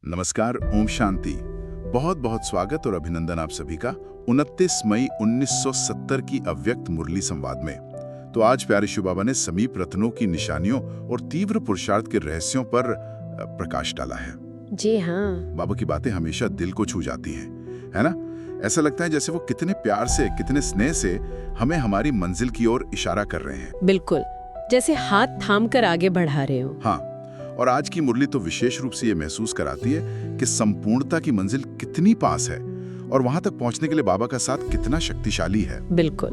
नमस्कार, ओम शांति। बहुत बहुत स्वागत और अभिनंदन आप सभी का 29 मई 1970 की अव्यक्त मुरली संवाद में। तो आज प्यारे शिव बाबा ने समीप रत्नों की निशानियों और तीव्र पुरुषार्थ के रहस्यों पर प्रकाश डाला है। जी हाँ। बाबा की बातें हमेशा दिल को छू जाती हैं, है ना? ऐसा लगता है जैसे वो कितने प्यार से, कितने स्नेह से हमें हमारी मंजिल की ओर इशारा कर रहे हैं। बिल्कुल, जैसे हाथ थाम कर आगे बढ़ा रहे हो। हाँ, और आज की मुरली तो विशेष रूप से ये महसूस कराती है कि संपूर्णता की मंजिल कितनी पास है और वहां तक पहुंचने के लिए बाबा का साथ कितना शक्तिशाली है। बिल्कुल।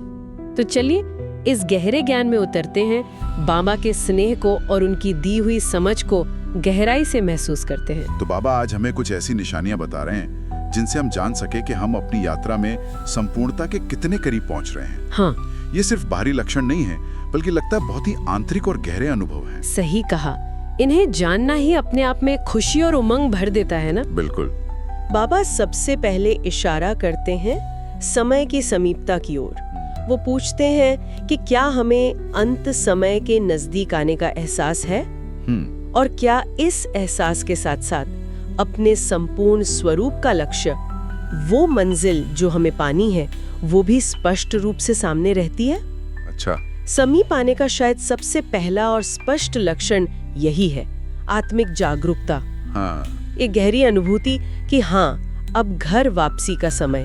तो चलिए इस गहरे ज्ञान में उतरते हैं, बाबा के स्नेह को और उनकी दी हुई समझ को गहराई से महसूस करते हैं। तो बाबा आज हमें कुछ ऐसी निशानियां बता रहे हैं जिनसे हम जान सके कि हम अपनी यात्रा में संपूर्णता के कितने करीब पहुंच रहे हैं। हाँ, ये सिर्फ बाहरी लक्षण नहीं है, बल्कि लगता है बहुत ही आंतरिक और गहरे अनुभव है। सही कहा। इन्हें जानना ही अपने आप में खुशी और उमंग भर देता है ना। बिल्कुल। बाबा सबसे पहले इशारा करते हैं समय की समीपता की ओर। वो पूछते हैं कि क्या हमें अंत समय के नजदीक आने का एहसास है, और क्या इस एहसास के साथ साथ अपने संपूर्ण स्वरूप का लक्ष्य, वो मंजिल जो हमें पानी है, वो भी स्पष्ट रूप से सामने रहती है। अच्छा। समीप आने का शायद सबसे पहला और स्पष्ट लक्षण यही है, आत्मिक जागरूकता। हाँ। एक गहरी अनुभूति कि हाँ, अब घर वापसी का समय,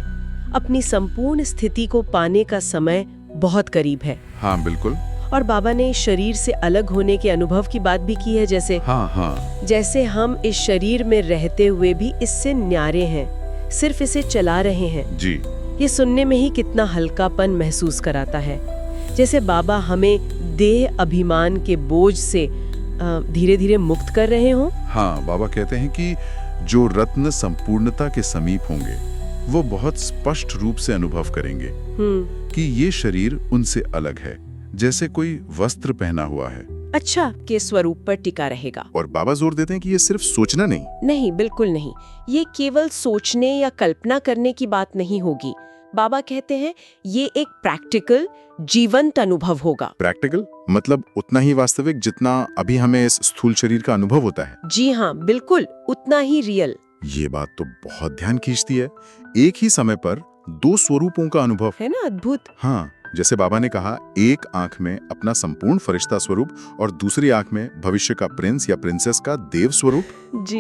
अपनी संपूर्ण स्थिति को पाने का समय बहुत करीब है। हाँ, बिल्कुल। और बाबा ने शरीर से अलग होने के अनुभव की बात भी की है, जैसे हम इस शरीर में रहते हुए भी इससे न्यारे हैं, सिर्फ इसे चला रहे हैं। जी। ये सुनने में ही कितना हल्कापन महसूस कराता है, जैसे बाबा हमें देह अभिमान के बोझ से धीरे धीरे मुक्त कर रहे हों। हाँ, बाबा कहते हैं कि जो रत्न संपूर्णता के समीप होंगे वो बहुत स्पष्ट रूप से अनुभव करेंगे कि ये शरीर उनसे अलग है, जैसे कोई वस्त्र पहना हुआ है, अच्छा, के स्वरूप पर टिका रहेगा। और बाबा जोर देते हैं कि ये सिर्फ सोचना नहीं, बिल्कुल नहीं। ये केवल सोचने या कल्पना करने की बात नहीं होगी। बाबा कहते हैं ये एक प्रैक्टिकल, जीवंत अनुभव होगा। प्रैक्टिकल मतलब उतना ही वास्तविक जितना अभी हमें इस स्थूल शरीर का अनुभव होता है। जी हाँ, बिल्कुल उतना ही रियल। ये बात तो बहुत ध्यान खींचती है। एक ही समय पर दो स्वरूपों का अनुभव, है ना? अद्भुत। हाँ, जैसे बाबा ने कहा, एक आंख में अपना संपूर्ण फरिश्ता स्वरूप और दूसरी आंख में भविष्य का प्रिंस या प्रिंसेस का देव स्वरूप। जी।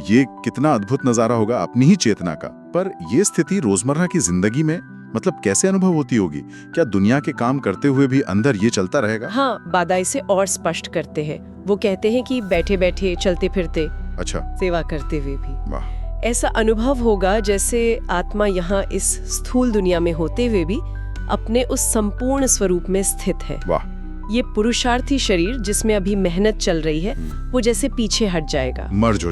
ये कितना अद्भुत नजारा होगा अपनी ही चेतना का। पर ये स्थिति रोजमर्रा की जिंदगी में मतलब कैसे अनुभव होती होगी? क्या दुनिया के काम करते हुए भी अंदर ये चलता रहेगा? हाँ, बाबा इसे और स्पष्ट करते हैं। वो कहते हैं कि बैठे बैठे, चलते फिरते, अच्छा, सेवा करते हुए भी वाह, ऐसा अनुभव होगा जैसे आत्मा यहाँ इस स्थूल दुनिया में होते हुए भी अपने उस संपूर्ण स्वरूप में स्थित है। वाह। ये पुरुषार्थी शरीर जिसमें अभी मेहनत चल रही है, वो जैसे पीछे हट जाएगा, मर्ज हो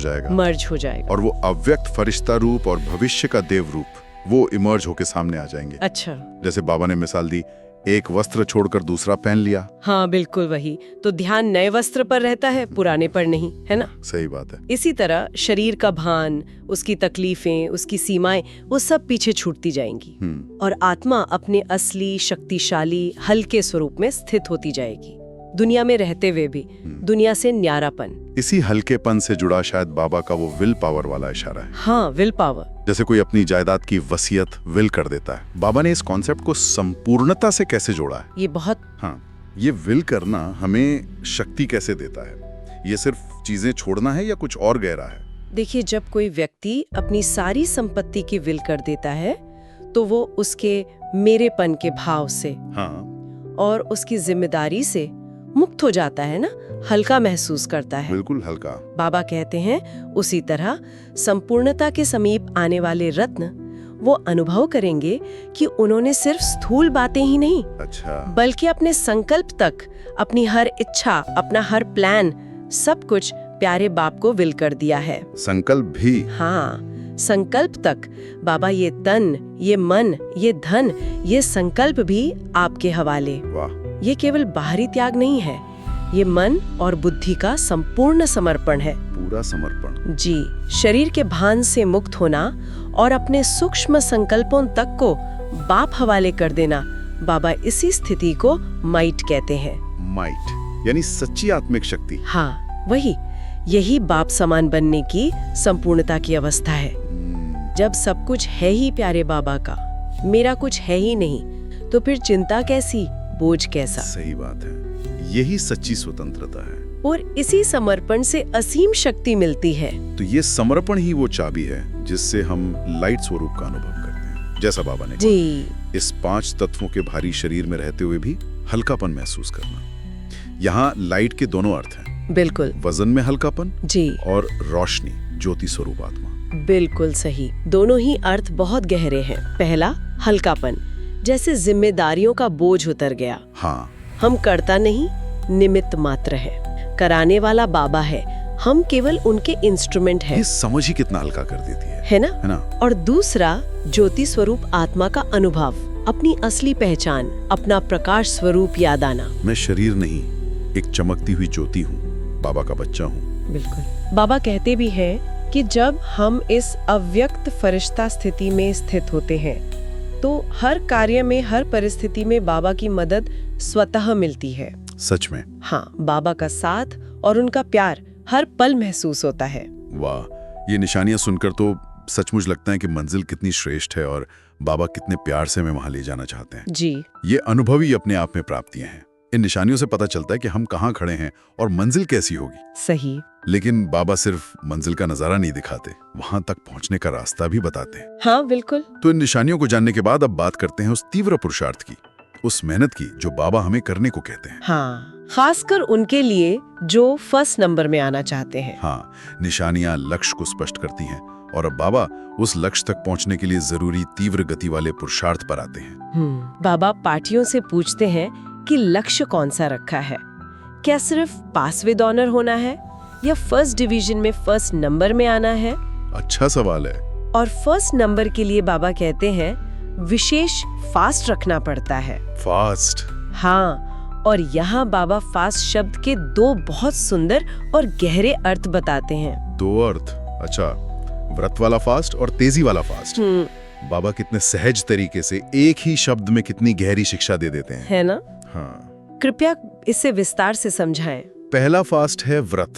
जाएगा, और वो अव्यक्त फरिश्ता रूप और भविष्य का देव रूप वो इमर्ज होके सामने आ जाएंगे। अच्छा। जैसे बाबा ने मिसाल दी, एक वस्त्र छोड़कर दूसरा पहन लिया। हाँ, बिल्कुल वही। तो ध्यान नए वस्त्र पर रहता है, पुराने पर नहीं, है ना? सही बात है। इसी तरह शरीर का भान, उसकी तकलीफें, उसकी सीमाएं, वो सब पीछे छूटती जाएंगी और आत्मा अपने असली, शक्तिशाली, हल्के स्वरूप में स्थित होती जाएगी, दुनिया में रहते हुए भी दुनिया से न्यारापन। इसी हल्केपन से जुड़ा शायद बाबा का वो विल पावर वाला इशारा है। हाँ, विल पावर। जैसे कोई अपनी जायदाद की वसीयत विल कर देता है। बाबा ने इस कॉन्सेप्ट को संपूर्णता से कैसे जोड़ा है? ये बहुत। हाँ, ये विल करना हमें शक्ति कैसे देता है? ये सिर्फ चीजें छोड़ना है या कुछ और गहरा है? देखिए, जब कोई व्यक्ति अपनी सारी संपत्ति की विल कर देता है तो वो उसके मेरेपन के भाव से, हाँ, और उसकी जिम्मेदारी से मुक्त हो जाता है ना, हल्का महसूस करता है। बिल्कुल हल्का। बाबा कहते हैं उसी तरह संपूर्णता के समीप आने वाले रत्न वो अनुभव करेंगे कि उन्होंने सिर्फ स्थूल बातें ही नहीं, अच्छा, बल्कि अपने संकल्प तक, अपनी हर इच्छा, अपना हर प्लान, सब कुछ प्यारे बाप को विल कर दिया है। संकल्प भी? हाँ, संकल्प तक। बाबा ये तन, ये मन, ये धन, ये संकल्प भी आपके हवाले। वाह। ये केवल बाहरी त्याग नहीं है, ये मन और बुद्धि का संपूर्ण समर्पण है। पूरा समर्पण। जी। शरीर के भान से मुक्त होना और अपने सूक्ष्म संकल्पों तक को बाप हवाले कर देना, बाबा इसी स्थिति को माइट कहते हैं। माइट यानी सच्ची आत्मिक शक्ति। हाँ, वही। यही बाप समान बनने की संपूर्णता की अवस्था है। जब सब कुछ है ही प्यारे बाबा का, मेरा कुछ है ही नहीं, तो फिर चिंता कैसी, बोझ कैसा। सही बात है, यही सच्ची स्वतंत्रता है। और इसी समर्पण से असीम शक्ति मिलती है। तो ये समर्पण ही वो चाबी है जिससे हम लाइट स्वरूप का अनुभव करते हैं, जैसा बाबा ने जी। कहा। इस 5 तत्वों के भारी शरीर में रहते हुए भी हल्कापन महसूस करना। यहाँ लाइट के दोनों अर्थ हैं, बिल्कुल। वजन में हल्कापन जी। और रोशनी, ज्योति स्वरूप आत्मा। बिल्कुल सही। दोनों ही अर्थ बहुत गहरे हैं। पहला, हल्कापन, जैसे जिम्मेदारियों का बोझ उतर गया। हाँ, हम करता नहीं, निमित्त मात्र है। कराने वाला बाबा है, हम केवल उनके इंस्ट्रूमेंट हैं। ये समझ ही कितना हल्का कर देती है ना? है ना? और दूसरा, ज्योति स्वरूप आत्मा का अनुभव, अपनी असली पहचान, अपना प्रकाश स्वरूप याद आना। मैं शरीर नहीं, एक चमकती हुई ज्योति हूँ, बाबा का बच्चा हूँ। बिल्कुल। बाबा कहते भी हैं कि जब हम इस अव्यक्त फरिश्ता स्थिति में स्थित होते हैं तो हर कार्य में, हर परिस्थिति में बाबा की मदद स्वतः मिलती है। सच में? हाँ, बाबा का साथ और उनका प्यार हर पल महसूस होता है। वाह, ये निशानियां सुनकर तो सचमुच लगता है कि मंजिल कितनी श्रेष्ठ है और बाबा कितने प्यार से हमें वहां ले जाना चाहते हैं। जी। ये अनुभव ही अपने आप में प्राप्तियां हैं। इन निशानियों से पता चलता है कि हम कहाँ खड़े हैं और मंजिल कैसी होगी। सही। लेकिन बाबा सिर्फ मंजिल का नजारा नहीं दिखाते, वहां तक पहुंचने का रास्ता भी बताते हैं। हाँ, बिल्कुल। तो इन निशानियों को जानने के बाद अब बात करते हैं उस तीव्र पुरुषार्थ की, उस मेहनत की जो बाबा हमें करने को कहते हैं। हाँ, खासकर उनके लिए जो फर्स्ट नंबर में आना चाहते हैं। हाँ, निशानियां लक्ष्य को स्पष्ट करती हैं और अब बाबा उस लक्ष्य तक पहुंचने के लिए जरूरी तीव्र गति वाले पुरुषार्थ पर आते हैं। बाबा पार्टियों से पूछते हैं कि लक्ष्य कौन सा रखा है। क्या सिर्फ पास विद ऑनर होना है या फर्स्ट डिवीजन में फर्स्ट नंबर में आना है? अच्छा सवाल है। और फर्स्ट नंबर के लिए बाबा कहते हैं विशेष फास्ट रखना पड़ता है। फास्ट? हाँ, और यहाँ बाबा फास्ट शब्द के 2 बहुत सुंदर और गहरे अर्थ बताते हैं। 2 अर्थ? अच्छा, व्रत वाला फास्ट और तेजी वाला फास्ट। बाबा कितने सहज तरीके से एक ही शब्द में कितनी गहरी शिक्षा दे देते हैं, है ना? हाँ। कृपया इसे विस्तार से समझाएं। पहला फास्ट है व्रत,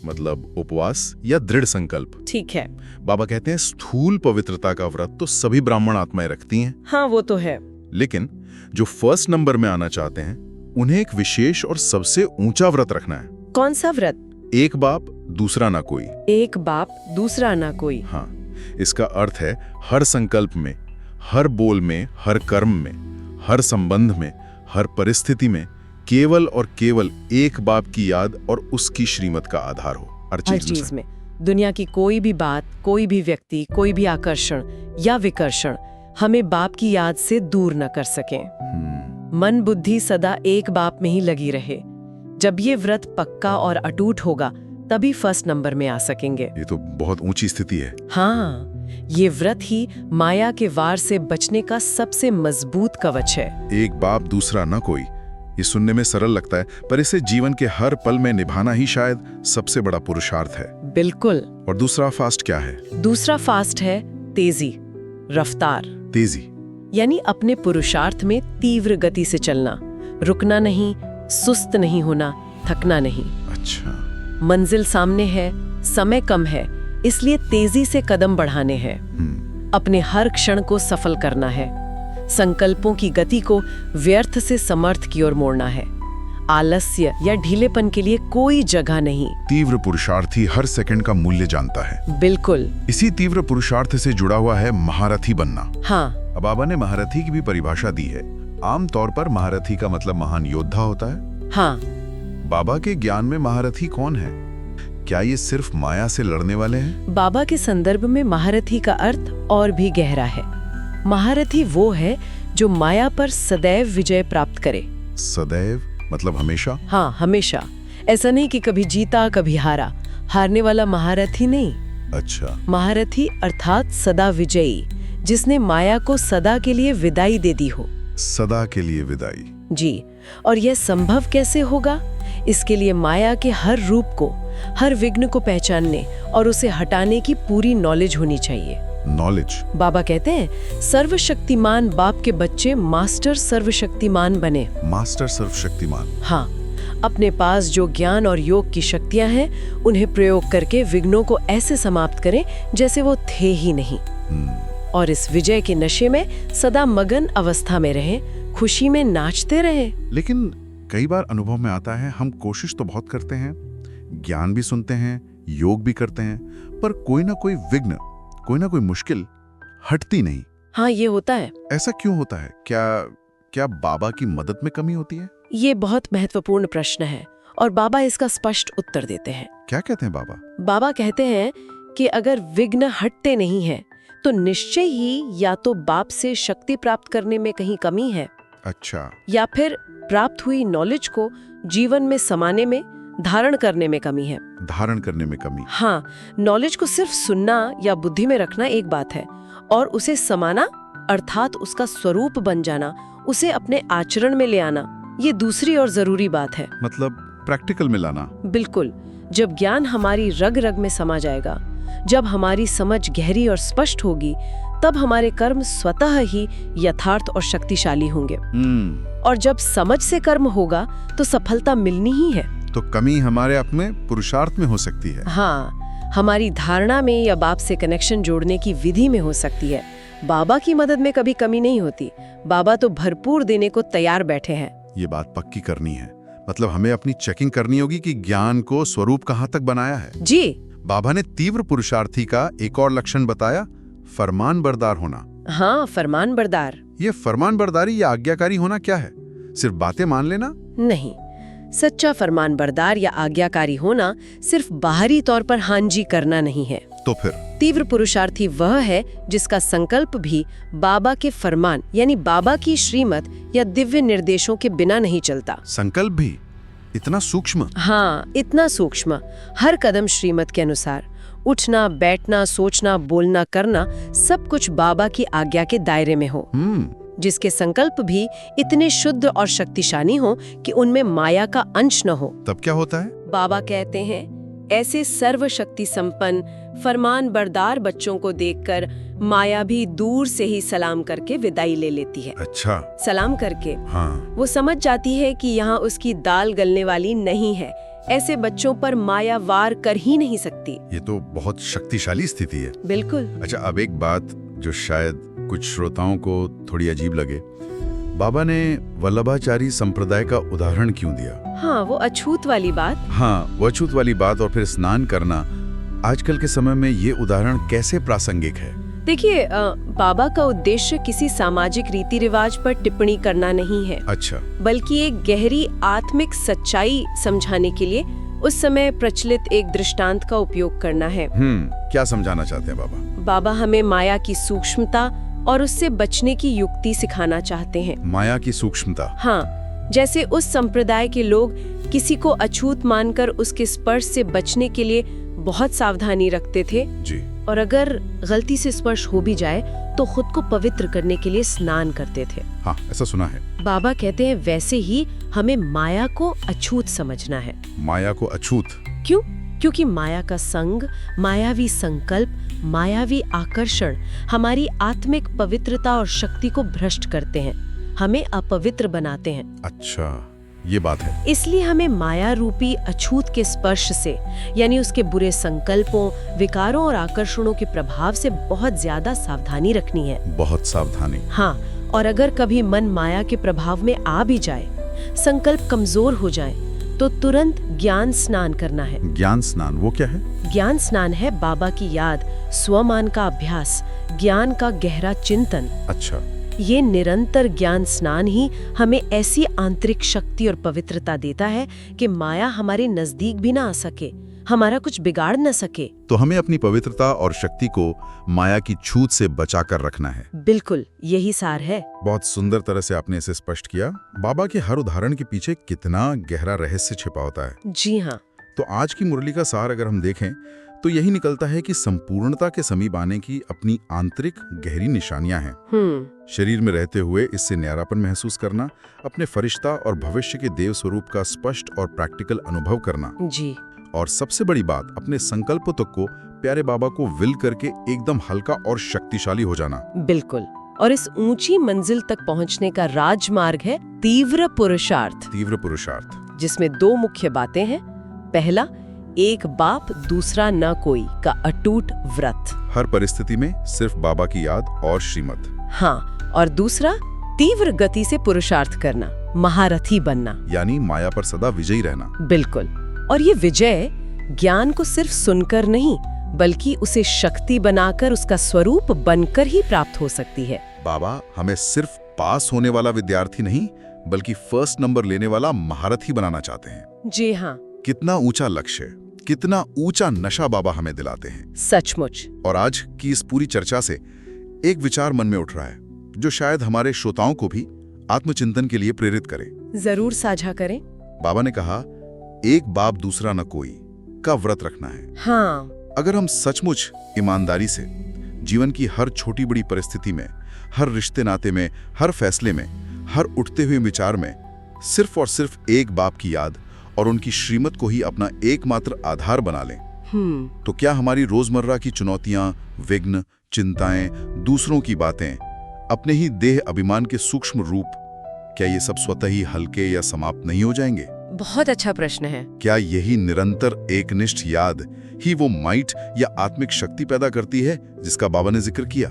मतलब उपवास या दृढ़ संकल्प। ठीक है। बाबा कहते हैं स्थूल पवित्रता का व्रत तो सभी ब्राह्मण आत्माएं रखती हैं। हाँ, वो तो है। लेकिन जो फर्स्ट नंबर में आना चाहते हैं उन्हें एक विशेष और सबसे ऊंचा व्रत रखना है। कौन सा व्रत? एक बाप दूसरा ना कोई। एक बाप दूसरा ना कोई। हाँ, इसका अर्थ है हर संकल्प में, हर बोल में, हर कर्म में, हर संबंध में, हर परिस्थिति में केवल और केवल एक बाप की याद और उसकी श्रीमत का आधार हो। हर चीज में। दुनिया की कोई भी बात, कोई भी व्यक्ति, कोई भी आकर्षण या विकर्षण हमें बाप की याद से दूर न कर सकें। मन बुद्धि सदा एक बाप में ही लगी रहे। जब ये व्रत पक्का और अटूट होगा तभी फर्स्ट नंबर में आ सकेंगे। ये तो बहुत ऊंची स्थिति है। हाँ, ये व्रत ही माया के वार से बचने का सबसे मजबूत कवच है। एक बाप दूसरा न कोई, ये सुनने में सरल लगता है, पर इसे जीवन के हर पल में निभाना ही शायद सबसे बड़ा पुरुषार्थ है। बिल्कुल। और दूसरा फास्ट क्या है? दूसरा फास्ट है तेजी, रफ्तार। तेजी यानी अपने पुरुषार्थ में तीव्र गति से चलना, रुकना नहीं, सुस्त नहीं होना, थकना नहीं। अच्छा। मंजिल सामने है, समय कम है, इसलिए तेजी से कदम बढ़ाने हैं। अपने हर क्षण को सफल करना है, संकल्पों की गति को व्यर्थ से समर्थ की ओर मोड़ना है। आलस्य या ढीलेपन के लिए कोई जगह नहीं। तीव्र पुरुषार्थी हर सेकंड का मूल्य जानता है। बिल्कुल। इसी तीव्र पुरुषार्थ से जुड़ा हुआ है महारथी बनना। हाँ। अब बाबा ने महारथी की भी परिभाषा दी है। आमतौर पर महारथी का मतलब महान योद्धा होता है। हाँ। बाबा के ज्ञान में महारथी कौन है? क्या ये सिर्फ माया से लड़ने वाले हैं? बाबा के संदर्भ में महारथी का अर्थ और भी गहरा है। महारथी वो है जो माया पर सदैव विजय प्राप्त करे। सदैव मतलब हमेशा? हाँ, हमेशा। ऐसा नहीं कि कभी जीता कभी हारा। हारने वाला महारथी नहीं। अच्छा। महारथी अर्थात सदा विजयी, जिसने माया को सदा के लिए विदाई दे दी हो। सदा के लिए विदाई? जी। और यह संभव कैसे होगा? इसके लिए माया के हर रूप को, हर विघ्न को पहचानने और उसे हटाने की पूरी नॉलेज होनी चाहिए। नॉलेज? बाबा कहते हैं सर्वशक्तिमान बाप के बच्चे मास्टर सर्वशक्तिमान बने। मास्टर सर्वशक्तिमान? हाँ, अपने पास जो ज्ञान और योग की शक्तियां हैं उन्हें प्रयोग करके विघ्नों को ऐसे समाप्त करें जैसे वो थे ही नहीं। और इस विजय के नशे में सदा मगन अवस्था में रहें, खुशी में नाचते रहें। लेकिन कई बार अनुभव में आता है, हम कोशिश तो बहुत करते हैं, ज्ञान भी सुनते हैं, योग भी करते हैं, पर कोई ना कोई विघ्न, कोई ना कोई मुश्किल हटती नहीं। हाँ, ये होता है। ऐसा क्यों होता है? क्या बाबा की मदद में कमी होती है? ये बहुत महत्वपूर्ण प्रश्न है और बाबा इसका स्पष्ट उत्तर देते हैं। क्या कहते हैं बाबा? बाबा कहते हैं कि अगर विघ्न हटते नहीं हैं, तो निश्चय ही या तो बाप से शक्ति प्राप्त करने में कहीं कमी है, अच्छा, या फिर प्राप्त हुई नॉलेज को जीवन में समाने में, धारण करने में कमी है। धारण करने में कमी। हाँ, नॉलेज को सिर्फ सुनना या बुद्धि में रखना एक बात है, और उसे समाना अर्थात उसका स्वरूप बन जाना, उसे अपने आचरण में ले आना, ये दूसरी और जरूरी बात है। मतलब प्रैक्टिकल में लाना। बिल्कुल। जब ज्ञान हमारी रग रग में समा जाएगा, जब हमारी समझ गहरी और स्पष्ट होगी, तब हमारे कर्म स्वतः ही यथार्थ और शक्तिशाली होंगे। और जब समझ से कर्म होगा तो सफलता मिलनी ही है। तो कमी हमारे आप में, पुरुषार्थ में हो सकती है। हाँ, हमारी धारणा में या बाप से कनेक्शन जोड़ने की विधि में हो सकती है। बाबा की मदद में कभी कमी नहीं होती। बाबा तो भरपूर देने को तैयार बैठे हैं। ये बात पक्की करनी है। मतलब हमें अपनी चेकिंग करनी होगी कि ज्ञान को स्वरूप कहाँ तक बनाया है। जी। बाबा ने तीव्र पुरुषार्थी का एक और लक्षण बताया, फरमान बरदार होना। हाँ, फरमान बरदार। ये फरमान बरदारी या आज्ञाकारी होना क्या है? सिर्फ बातें मान लेना? नहीं, सच्चा फरमान बरदार या आज्ञाकारी होना सिर्फ बाहरी तौर पर हाँ जी करना नहीं है। तो फिर तीव्र पुरुषार्थी वह है जिसका संकल्प भी बाबा के फरमान यानी बाबा की श्रीमत या दिव्य निर्देशों के बिना नहीं चलता। संकल्प भी इतना सूक्ष्म? हाँ, इतना सूक्ष्म। हर कदम श्रीमत के अनुसार, उठना, बैठना, सोचना, बोलना, करना, सब कुछ बाबा की आज्ञा के दायरे में हो। जिसके संकल्प भी इतने शुद्ध और शक्तिशाली हो कि उनमें माया का अंश न हो। तब क्या होता है? बाबा कहते हैं, ऐसे सर्वशक्ति संपन्न फरमान बरदार बच्चों को देखकर माया भी दूर से ही सलाम करके विदाई ले लेती है। अच्छा। सलाम करके हाँ। वो समझ जाती है कि यहाँ उसकी दाल गलने वाली नहीं है। ऐसे बच्चों पर माया वार कर ही नहीं सकती। ये तो बहुत शक्तिशाली स्थिति है। बिल्कुल। अच्छा, अब एक बात जो शायद कुछ श्रोताओं को थोड़ी अजीब लगे, बाबा ने वल्लभाचारी संप्रदाय का उदाहरण क्यों दिया? हाँ, वो अछूत वाली बात। हाँ, वो अछूत वाली बात और फिर स्नान करना, आजकल के समय में ये उदाहरण कैसे प्रासंगिक है? देखिए, बाबा का उद्देश्य किसी सामाजिक रीति रिवाज पर टिप्पणी करना नहीं है। अच्छा। बल्कि एक गहरी आत्मिक सच्चाई समझाने के लिए उस समय प्रचलित एक दृष्टांत का उपयोग करना है। क्या समझाना चाहते हैं बाबा? बाबा हमें माया की सूक्ष्मता और उससे बचने की युक्ति सिखाना चाहते हैं। माया की सूक्ष्मता? हाँ, जैसे उस संप्रदाय के लोग किसी को अछूत मानकर उसके स्पर्श से बचने के लिए बहुत सावधानी रखते थे जी। और अगर गलती से स्पर्श हो भी जाए तो खुद को पवित्र करने के लिए स्नान करते थे। हाँ, ऐसा सुना है। बाबा कहते हैं वैसे ही हमें माया को अछूत समझना है। माया को अछूत? क्यों? क्योंकि माया का संग, मायावी संकल्प, मायावी आकर्षण हमारी आत्मिक पवित्रता और शक्ति को भ्रष्ट करते हैं, हमें अपवित्र बनाते हैं। अच्छा, ये बात है। इसलिए हमें माया रूपी अछूत के स्पर्श से, यानी उसके बुरे संकल्पों, विकारों और आकर्षणों के प्रभाव से बहुत ज्यादा सावधानी रखनी है। बहुत सावधानी? हाँ, और अगर कभी मन माया के प्रभाव में आ भी जाए, संकल्प कमजोर हो जाए, तो तुरंत ज्ञान स्नान करना है। ज्ञान स्नान, वो क्या है? ज्ञान स्नान है बाबा की याद, स्वमान का अभ्यास, ज्ञान का गहरा चिंतन। अच्छा। ये निरंतर ज्ञान स्नान ही हमें ऐसी आंतरिक शक्ति और पवित्रता देता है कि माया हमारे नजदीक भी ना आ सके, हमारा कुछ बिगाड़ न सके। तो हमें अपनी पवित्रता और शक्ति को माया की छूत से बचा कर रखना है। बिल्कुल, यही सार है। बहुत सुंदर तरह से आपने इसे स्पष्ट किया। बाबा के हर उदाहरण के पीछे कितना गहरा रहस्य छिपा होता है। जी हाँ। तो आज की मुरली का सार अगर हम देखें तो यही निकलता है कि संपूर्णता के समीप आने की अपनी आंतरिक गहरी निशानियां हैं। शरीर में रहते हुए इससे न्यारापन महसूस करना, अपने फरिश्ता और भविष्य के देव स्वरूप का स्पष्ट और प्रैक्टिकल अनुभव करना। जी। और सबसे बड़ी बात, अपने संकल्प तक को प्यारे बाबा को विल करके एकदम हल्का और शक्तिशाली हो जाना। बिल्कुल। और इस ऊंची मंजिल तक पहुंचने का राजमार्ग है तीव्र पुरुषार्थ। तीव्र पुरुषार्थ। जिसमें 2 मुख्य बातें हैं। पहला, एक बाप दूसरा न कोई का अटूट व्रत। हर परिस्थिति में सिर्फ बाबा की याद और श्रीमत। हाँ, और दूसरा, तीव्र गति से पुरुषार्थ करना, महारथी बनना। यानी माया पर सदा विजयी रहना। बिल्कुल। और ये विजय ज्ञान को सिर्फ सुनकर नहीं, बल्कि उसे शक्ति बनाकर उसका स्वरूप बनकर ही प्राप्त हो सकती है। बाबा हमें सिर्फ पास होने वाला विद्यार्थी नहीं, बल्कि फर्स्ट नंबर लेने वाला महारथी बनाना चाहते हैं। जी हाँ, कितना ऊंचा लक्ष्य, कितना ऊंचा नशा बाबा हमें दिलाते हैं। सचमुच। और आज की इस पूरी चर्चा से एक विचार मन में उठ रहा है, जो शायद हमारे श्रोताओं को भी आत्मचिंतन के लिए प्रेरित करे। जरूर साझा करें। बाबा ने कहा, एक बाप दूसरा न कोई का व्रत रखना है। हाँ, अगर हम सचमुच ईमानदारी से जीवन की हर छोटी बड़ी परिस्थिति में, हर रिश्ते नाते में, हर फैसले में, हर उठते हुए विचार में सिर्फ और सिर्फ एक बाप की याद और उनकी श्रीमत को ही अपना एकमात्र आधार बना लें, तो क्या हमारी रोजमर्रा की चुनौतियां, विघ्न, चिंताएं, दूसरों की बातें, अपने ही देह अभिमान के सूक्ष्म रूप, क्या ये सब स्वतः ही हल्के या समाप्त नहीं हो जाएंगे? बहुत अच्छा प्रश्न है। क्या यही निरंतर एकनिष्ठ याद ही वो माइट या आत्मिक शक्ति पैदा करती है जिसका बाबा ने जिक्र किया?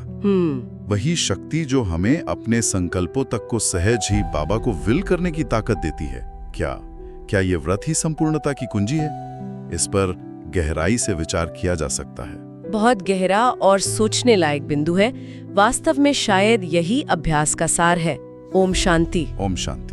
वही शक्ति जो हमें अपने संकल्पों तक को सहज ही बाबा को विल करने की ताकत देती है। क्या ये व्रत ही संपूर्णता की कुंजी है? इस पर गहराई से विचार किया जा सकता है। बहुत गहरा और सोचने लायक बिंदु है। वास्तव में शायद यही अभ्यास का सार है। ओम शांति। ओम शांति।